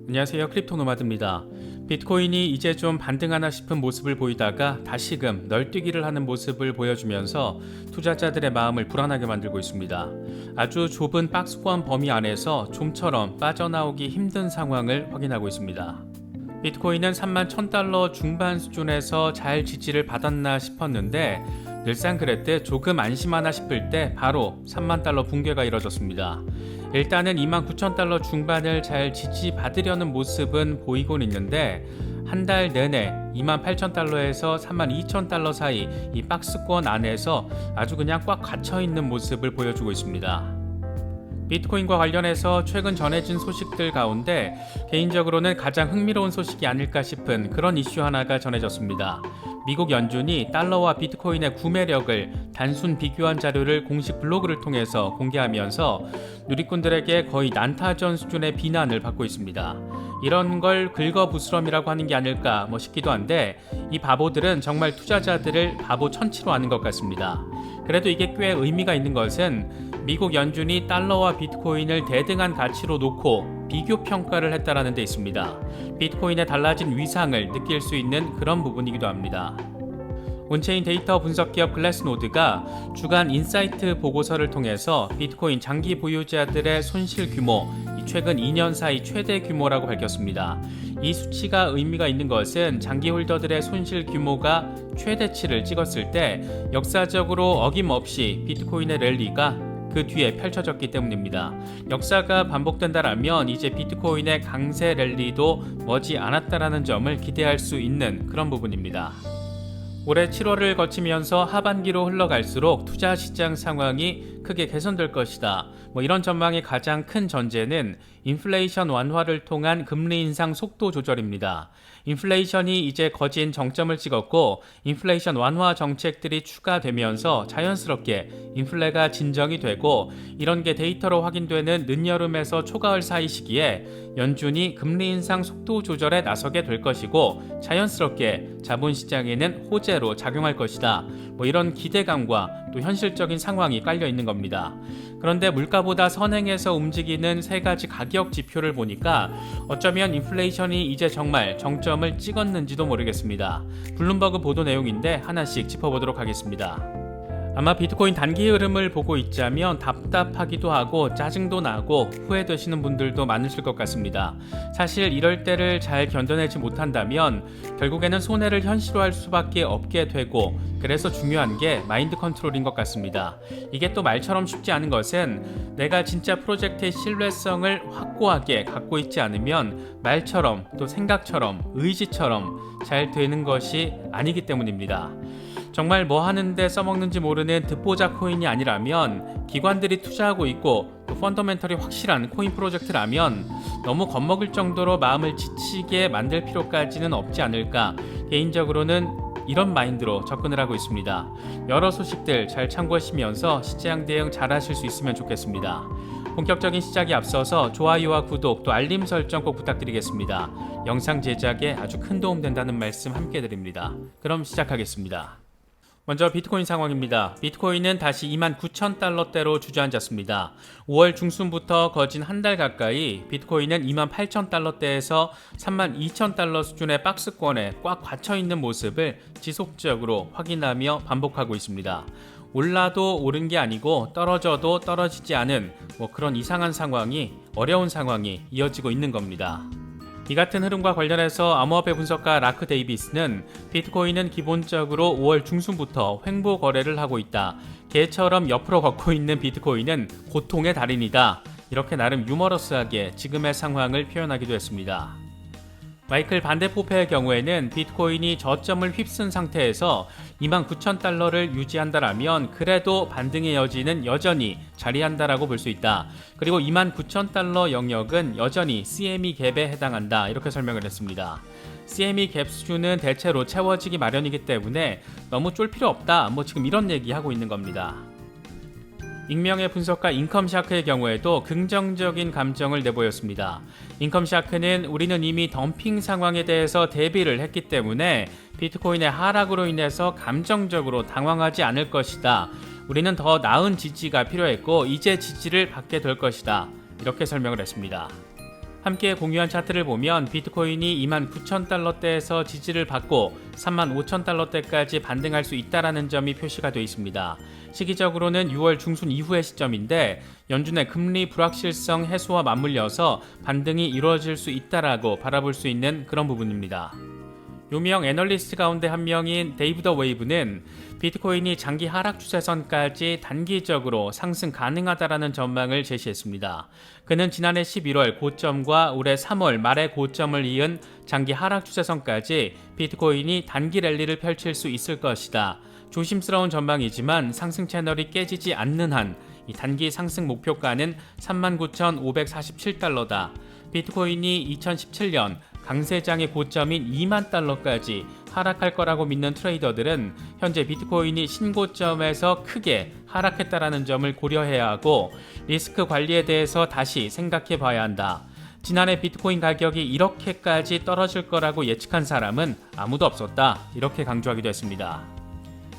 안녕하세요, 크립토노마드입니다. 비트코인이 이제 좀 반등하나 싶은 모습을 보이다가 다시금 널뛰기를 하는 모습을 보여주면서 투자자들의 마음을 불안하게 만들고 있습니다. 아주 좁은 박스권 범위 안에서 좀처럼 빠져나오기 힘든 상황을 확인하고 있습니다. 비트코인은 31,000달러 중반 수준에서 잘 지지를 받았나 싶었는데 늘상 그랬듯 조금 안심하나 싶을 때 바로 3만 달러 붕괴가 이뤄졌습니다. 일단은 29,000달러 중반을 잘 지지받으려는 모습은 보이곤 있는데 한 달 내내 28,000달러에서 32,000달러 사이 이 박스권 안에서 아주 그냥 꽉 갇혀있는 모습을 보여주고 있습니다. 비트코인과 관련해서 최근 전해진 소식들 가운데 개인적으로는 가장 흥미로운 소식이 아닐까 싶은 그런 이슈 하나가 전해졌습니다. 미국 연준이 달러와 비트코인의 구매력을 단순 비교한 자료를 공식 블로그를 통해서 공개하면서 누리꾼들에게 거의 난타전 수준의 비난을 받고 있습니다. 이런 걸 긁어부스럼이라고 하는 게 아닐까 싶기도 한데 이 바보들은 정말 투자자들을 바보 천치로 하는 것 같습니다. 그래도 이게 꽤 의미가 있는 것은 미국 연준이 달러와 비트코인을 대등한 가치로 놓고 비교 평가를 했다라는 데 있습니다. 비트코인의 달라진 위상을 느낄 수 있는 그런 부분이기도 합니다. 온체인 데이터 분석 기업 글래스노드가 주간 인사이트 보고서를 통해서 비트코인 장기 보유자들의 손실 규모, 최근 2년 사이 최대 규모라고 밝혔습니다. 이 수치가 의미가 있는 것은 장기 홀더들의 손실 규모가 최대치를 찍었을 때 역사적으로 어김없이 비트코인의 랠리가 그 뒤에 펼쳐졌기 때문입니다. 역사가 반복된다라면 이제 비트코인의 강세 랠리도 머지 않았다라는 점을 기대할 수 있는 그런 부분입니다. 올해 7월을 거치면서 하반기로 흘러갈수록 투자 시장 상황이 크게 개선될 것이다. 이런 전망의 가장 큰 전제는 인플레이션 완화를 통한 금리 인상 속도 조절입니다. 인플레이션이 이제 거진 정점을 찍었고 인플레이션 완화 정책들이 추가되면서 자연스럽게 인플레가 진정이 되고 이런 게 데이터로 확인되는 늦여름에서 초가을 사이 시기에 연준이 금리 인상 속도 조절에 나서게 될 것이고 자연스럽게 자본시장에는 호재로 작용할 것이다. 이런 기대감과 또 현실적인 상황이 깔려 있는 겁니다. 그런데 물가보다 선행해서 움직이는 세 가지 가격 지표를 보니까 어쩌면 인플레이션이 이제 정말 정점을 찍었는지도 모르겠습니다. 블룸버그 보도 내용인데 하나씩 짚어보도록 하겠습니다. 아마 비트코인 단기 흐름을 보고 있자면 답답하기도 하고 짜증도 나고 후회되시는 분들도 많으실 것 같습니다. 사실 이럴 때를 잘 견뎌내지 못한다면 결국에는 손해를 현실화할 수밖에 없게 되고 그래서 중요한 게 마인드 컨트롤인 것 같습니다. 이게 또 말처럼 쉽지 않은 것은 내가 진짜 프로젝트의 신뢰성을 확고하게 갖고 있지 않으면 말처럼 또 생각처럼 의지처럼 잘 되는 것이 아니기 때문입니다. 정말 뭐 하는데 써먹는지 모르는 듣보잡 코인이 아니라면 기관들이 투자하고 있고 또 펀더멘털이 확실한 코인 프로젝트라면 너무 겁먹을 정도로 마음을 지치게 만들 필요까지는 없지 않을까 개인적으로는 이런 마인드로 접근을 하고 있습니다. 여러 소식들 잘 참고하시면서 시장 대응 잘 하실 수 있으면 좋겠습니다. 본격적인 시작에 앞서서 좋아요와 구독 또 알림 설정 꼭 부탁드리겠습니다. 영상 제작에 아주 큰 도움 된다는 말씀 함께 드립니다. 그럼 시작하겠습니다. 먼저 비트코인 상황입니다. 비트코인은 다시 29,000달러대로 주저앉았습니다. 5월 중순부터 거진 한 달 가까이 비트코인은 28,000달러대에서 32,000달러 수준의 박스권에 꽉 갇혀있는 모습을 지속적으로 확인하며 반복하고 있습니다. 올라도 오른 게 아니고 떨어져도 떨어지지 않은 그런 이상한 상황이 어려운 상황이 이어지고 있는 겁니다. 이 같은 흐름과 관련해서 암호화폐 분석가 라크 데이비스는 비트코인은 기본적으로 5월 중순부터 횡보 거래를 하고 있다. 개처럼 옆으로 걷고 있는 비트코인은 고통의 달인이다. 이렇게 나름 유머러스하게 지금의 상황을 표현하기도 했습니다. 마이클 반데포페의 경우에는 비트코인이 저점을 휩쓴 상태에서 29,000달러를 유지한다라면 그래도 반등의 여지는 여전히 자리한다라고 볼 수 있다. 그리고 29,000달러 영역은 여전히 CME 갭에 해당한다. 이렇게 설명을 했습니다. CME 갭 수준은 대체로 채워지기 마련이기 때문에 너무 쫄 필요 없다. 지금 이런 얘기하고 있는 겁니다. 익명의 분석가 인컴샤크의 경우에도 긍정적인 감정을 내보였습니다. 인컴샤크는 우리는 이미 덤핑 상황에 대해서 대비를 했기 때문에 비트코인의 하락으로 인해서 감정적으로 당황하지 않을 것이다. 우리는 더 나은 지지가 필요했고 이제 지지를 받게 될 것이다. 이렇게 설명을 했습니다. 함께 공유한 차트를 보면 비트코인이 29,000달러대에서 지지를 받고 35,000달러대까지 반등할 수 있다는 점이 표시가 되어 있습니다. 시기적으로는 6월 중순 이후의 시점인데 연준의 금리 불확실성 해소와 맞물려서 반등이 이루어질 수 있다라고 바라볼 수 있는 그런 부분입니다. 유명 애널리스트 가운데 한 명인 데이브 더 웨이브는 비트코인이 장기 하락 추세선까지 단기적으로 상승 가능하다라는 전망을 제시했습니다. 그는 지난해 11월 고점과 올해 3월 말의 고점을 이은 장기 하락 추세선까지 비트코인이 단기 랠리를 펼칠 수 있을 것이다. 조심스러운 전망이지만 상승 채널이 깨지지 않는 한 이 단기 상승 목표가는 39,547달러다. 비트코인이 2017년 강세장의 고점인 2만 달러까지 하락할 거라고 믿는 트레이더들은 현재 비트코인이 신고점에서 크게 하락했다라는 점을 고려해야 하고 리스크 관리에 대해서 다시 생각해 봐야 한다. 지난해 비트코인 가격이 이렇게까지 떨어질 거라고 예측한 사람은 아무도 없었다. 이렇게 강조하기도 했습니다.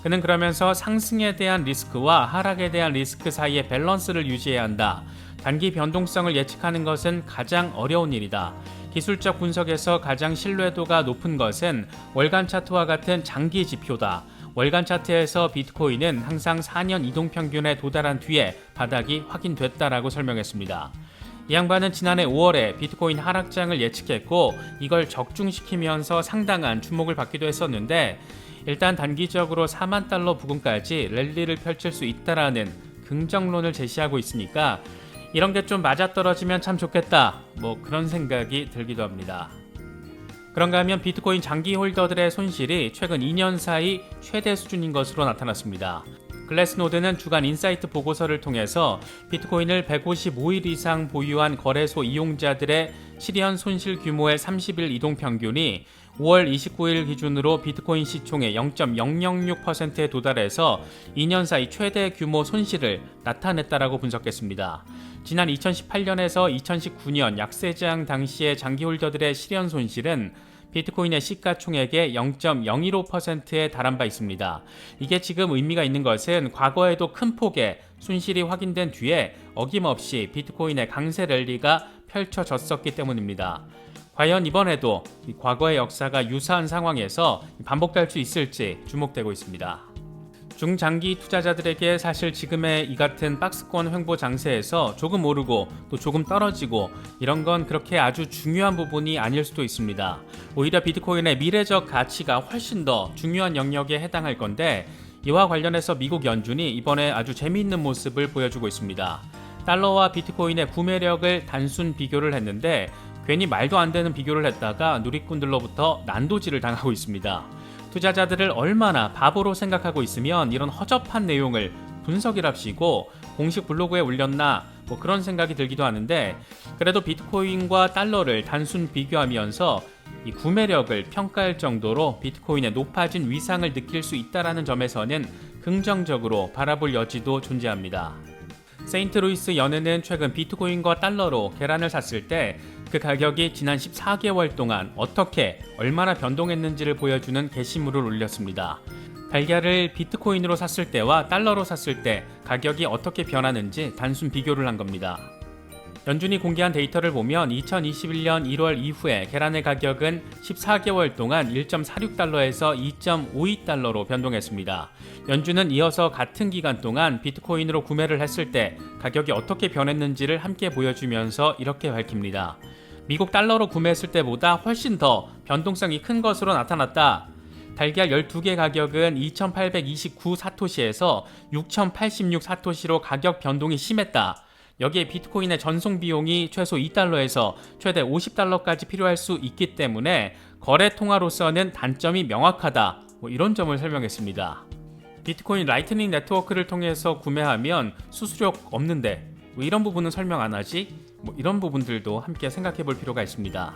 그는 그러면서 상승에 대한 리스크와 하락에 대한 리스크 사이의 밸런스를 유지해야 한다. 단기 변동성을 예측하는 것은 가장 어려운 일이다. 기술적 분석에서 가장 신뢰도가 높은 것은 월간 차트와 같은 장기 지표다. 월간 차트에서 비트코인은 항상 4년 이동평균에 도달한 뒤에 바닥이 확인됐다라고 설명했습니다. 이 양반은 지난해 5월에 비트코인 하락장을 예측했고 이걸 적중시키면서 상당한 주목을 받기도 했었는데 일단 단기적으로 4만 달러 부근까지 랠리를 펼칠 수 있다라는 긍정론을 제시하고 있으니까 이런 게 좀 맞아떨어지면 참 좋겠다. 그런 생각이 들기도 합니다. 그런가 하면 비트코인 장기 홀더들의 손실이 최근 2년 사이 최대 수준인 것으로 나타났습니다. 글래스노드는 주간 인사이트 보고서를 통해서 비트코인을 155일 이상 보유한 거래소 이용자들의 실현 손실 규모의 30일 이동 평균이 5월 29일 기준으로 비트코인 시총의 0.006%에 도달해서 2년 사이 최대 규모 손실을 나타냈다라고 분석했습니다. 지난 2018년에서 2019년 약세장 당시의 장기 홀더들의 실현 손실은 비트코인의 시가총액의 0.015%에 달한 바 있습니다. 이게 지금 의미가 있는 것은 과거에도 큰 폭의 손실이 확인된 뒤에 어김없이 비트코인의 강세 랠리가 펼쳐졌었기 때문입니다. 과연 이번에도 과거의 역사가 유사한 상황에서 반복될 수 있을지 주목되고 있습니다. 중장기 투자자들에게 사실 지금의 이 같은 박스권 횡보 장세에서 조금 오르고 또 조금 떨어지고 이런 건 그렇게 아주 중요한 부분이 아닐 수도 있습니다. 오히려 비트코인의 미래적 가치가 훨씬 더 중요한 영역에 해당할 건데 이와 관련해서 미국 연준이 이번에 아주 재미있는 모습을 보여주고 있습니다. 달러와 비트코인의 구매력을 단순 비교를 했는데 괜히 말도 안 되는 비교를 했다가 누리꾼들로부터 난도질을 당하고 있습니다. 투자자들을 얼마나 바보로 생각하고 있으면 이런 허접한 내용을 분석이랍시고 공식 블로그에 올렸나 그런 생각이 들기도 하는데 그래도 비트코인과 달러를 단순 비교하면서 이 구매력을 평가할 정도로 비트코인의 높아진 위상을 느낄 수 있다는 점에서는 긍정적으로 바라볼 여지도 존재합니다. 세인트루이스 연은은 최근 비트코인과 달러로 계란을 샀을 때 그 가격이 지난 14개월 동안 어떻게 얼마나 변동했는지를 보여주는 게시물을 올렸습니다. 달걀을 비트코인으로 샀을 때와 달러로 샀을 때 가격이 어떻게 변하는지 단순 비교를 한 겁니다. 연준이 공개한 데이터를 보면 2021년 1월 이후에 계란의 가격은 14개월 동안 1.46달러에서 2.52달러로 변동했습니다. 연준은 이어서 같은 기간 동안 비트코인으로 구매를 했을 때 가격이 어떻게 변했는지를 함께 보여주면서 이렇게 밝힙니다. 미국 달러로 구매했을 때보다 훨씬 더 변동성이 큰 것으로 나타났다. 달걀 12개 가격은 2,829 사토시에서 6,086 사토시로 가격 변동이 심했다. 여기에 비트코인의 전송 비용이 최소 2달러에서 최대 50달러까지 필요할 수 있기 때문에 거래 통화로서는 단점이 명확하다. 이런 점을 설명했습니다. 비트코인 라이트닝 네트워크를 통해서 구매하면 수수료 없는데 이런 부분은 설명 안 하지? 이런 부분들도 함께 생각해 볼 필요가 있습니다.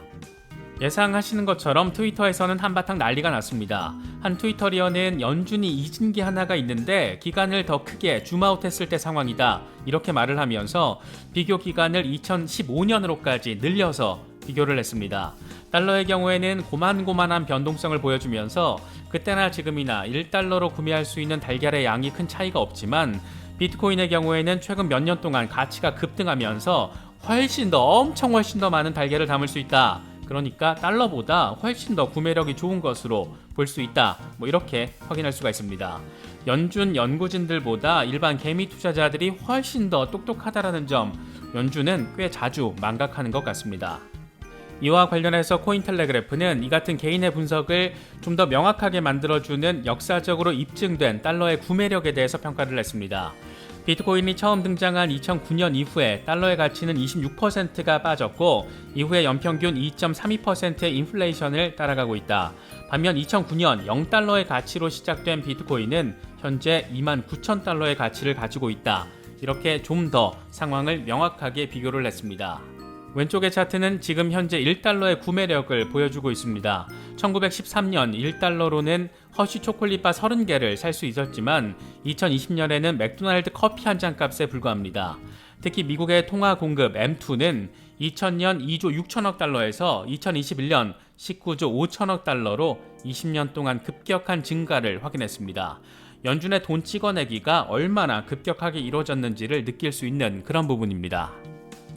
예상하시는 것처럼 트위터에서는 한바탕 난리가 났습니다. 한 트위터리어는 연준이 잊은 게 하나가 있는데 기간을 더 크게 줌아웃했을 때 상황이다. 이렇게 말을 하면서 비교 기간을 2015년으로까지 늘려서 비교를 했습니다. 달러의 경우에는 고만고만한 변동성을 보여주면서 그때나 지금이나 1달러로 구매할 수 있는 달걀의 양이 큰 차이가 없지만 비트코인의 경우에는 최근 몇 년 동안 가치가 급등하면서 훨씬 더 많은 달걀을 담을 수 있다. 그러니까 달러보다 훨씬 더 구매력이 좋은 것으로 볼 수 있다. 이렇게 확인할 수가 있습니다. 연준 연구진들보다 일반 개미 투자자들이 훨씬 더 똑똑하다라는 점, 연준은 꽤 자주 망각하는 것 같습니다. 이와 관련해서 코인텔레그래프는 이 같은 개인의 분석을 좀 더 명확하게 만들어주는 역사적으로 입증된 달러의 구매력에 대해서 평가를 했습니다. 비트코인이 처음 등장한 2009년 이후에 달러의 가치는 26%가 빠졌고 이후에 연평균 2.32%의 인플레이션을 따라가고 있다. 반면 2009년 0달러의 가치로 시작된 비트코인은 현재 29,000달러의 가치를 가지고 있다. 이렇게 좀 더 상황을 명확하게 비교를 했습니다. 왼쪽의 차트는 지금 현재 1달러의 구매력을 보여주고 있습니다. 1913년 1달러로는 허쉬 초콜릿바 30개를 살 수 있었지만 2020년에는 맥도날드 커피 한 잔 값에 불과합니다. 특히 미국의 통화 공급 M2는 2000년 2조 6천억 달러에서 2021년 19조 5천억 달러로 20년 동안 급격한 증가를 확인했습니다. 연준의 돈 찍어내기가 얼마나 급격하게 이루어졌는지를 느낄 수 있는 그런 부분입니다.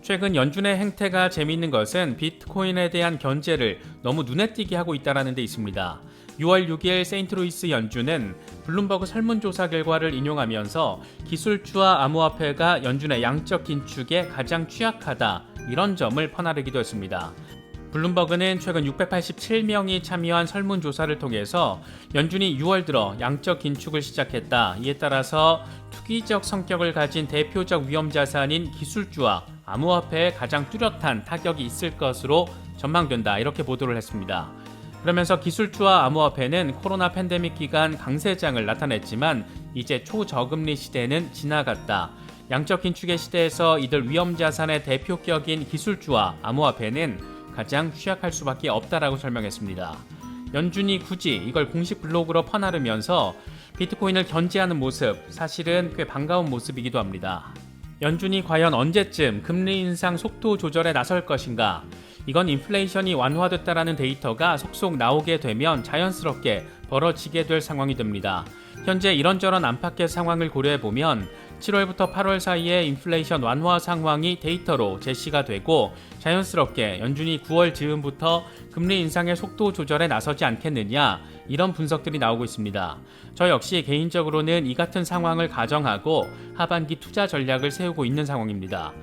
최근 연준의 행태가 재미있는 것은 비트코인에 대한 견제를 너무 눈에 띄게 하고 있다는 데 있습니다. 6월 6일 세인트루이스 연준은 블룸버그 설문조사 결과를 인용하면서 기술주와 암호화폐가 연준의 양적 긴축에 가장 취약하다, 이런 점을 퍼나르기도 했습니다. 블룸버그는 최근 687명이 참여한 설문조사를 통해서 연준이 6월 들어 양적 긴축을 시작했다. 이에 따라서 투기적 성격을 가진 대표적 위험자산인 기술주와 암호화폐에 가장 뚜렷한 타격이 있을 것으로 전망된다. 이렇게 보도를 했습니다. 그러면서 기술주와 암호화폐는 코로나 팬데믹 기간 강세장을 나타냈지만 이제 초저금리 시대는 지나갔다. 양적 긴축의 시대에서 이들 위험자산의 대표격인 기술주와 암호화폐는 가장 취약할 수밖에 없다라고 설명했습니다. 연준이 굳이 이걸 공식 블로그로 퍼나르면서 비트코인을 견제하는 모습, 사실은 꽤 반가운 모습이기도 합니다. 연준이 과연 언제쯤 금리 인상 속도 조절에 나설 것인가? 이건 인플레이션이 완화됐다라는 데이터가 속속 나오게 되면 자연스럽게 벌어지게 될 상황이 됩니다. 현재 이런저런 안팎의 상황을 고려해보면 7월부터 8월 사이에 인플레이션 완화 상황이 데이터로 제시가 되고 자연스럽게 연준이 9월 즈음부터 금리 인상의 속도 조절에 나서지 않겠느냐, 이런 분석들이 나오고 있습니다. 저 역시 개인적으로는 이 같은 상황을 가정하고 하반기 투자 전략을 세우고 있는 상황입니다.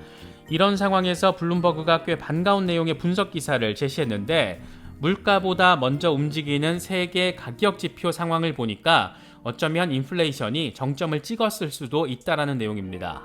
이런 상황에서 블룸버그가 꽤 반가운 내용의 분석 기사를 제시했는데 물가보다 먼저 움직이는 세계 가격 지표 상황을 보니까 어쩌면 인플레이션이 정점을 찍었을 수도 있다라는 내용입니다.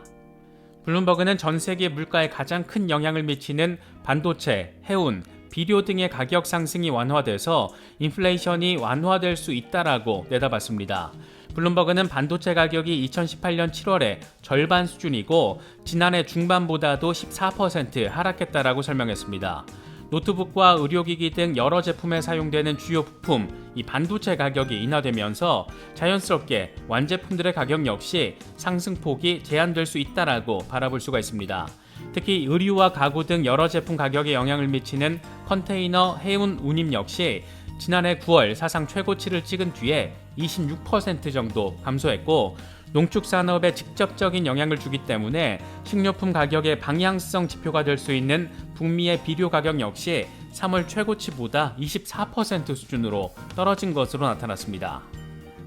블룸버그는 전 세계 물가에 가장 큰 영향을 미치는 반도체, 해운, 비료 등의 가격 상승이 완화돼서 인플레이션이 완화될 수 있다라고 내다봤습니다. 블룸버그는 반도체 가격이 2018년 7월에 절반 수준이고 지난해 중반보다도 14% 하락했다라고 설명했습니다. 노트북과 의료기기 등 여러 제품에 사용되는 주요 부품, 이 반도체 가격이 인하되면서 자연스럽게 완제품들의 가격 역시 상승폭이 제한될 수 있다라고 바라볼 수가 있습니다. 특히 의류와 가구 등 여러 제품 가격에 영향을 미치는 컨테이너 해운 운임 역시 지난해 9월 사상 최고치를 찍은 뒤에 26% 정도 감소했고 농축산업에 직접적인 영향을 주기 때문에 식료품 가격의 방향성 지표가 될 수 있는 북미의 비료 가격 역시 3월 최고치보다 24% 수준으로 떨어진 것으로 나타났습니다.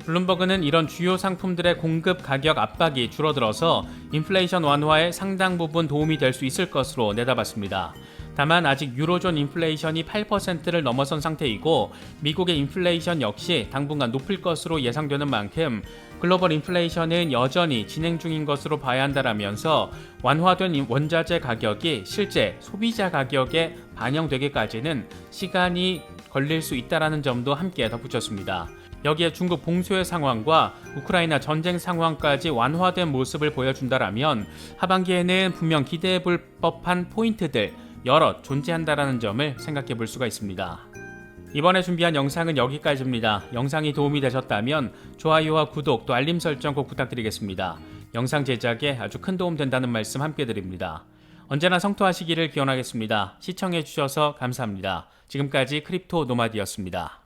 블룸버그는 이런 주요 상품들의 공급 가격 압박이 줄어들어서 인플레이션 완화에 상당 부분 도움이 될 수 있을 것으로 내다봤습니다. 다만 아직 유로존 인플레이션이 8%를 넘어선 상태이고 미국의 인플레이션 역시 당분간 높을 것으로 예상되는 만큼 글로벌 인플레이션은 여전히 진행 중인 것으로 봐야 한다라면서 완화된 원자재 가격이 실제 소비자 가격에 반영되기까지는 시간이 걸릴 수 있다는 점도 함께 덧붙였습니다. 여기에 중국 봉쇄의 상황과 우크라이나 전쟁 상황까지 완화된 모습을 보여준다라면 하반기에는 분명 기대해 볼 법한 포인트들 여럿 존재한다라는 점을 생각해 볼 수가 있습니다. 이번에 준비한 영상은 여기까지입니다. 영상이 도움이 되셨다면 좋아요와 구독 또 알림 설정 꼭 부탁드리겠습니다. 영상 제작에 아주 큰 도움 된다는 말씀 함께 드립니다. 언제나 성토하시기를 기원하겠습니다. 시청해 주셔서 감사합니다. 지금까지 크립토 노마디였습니다.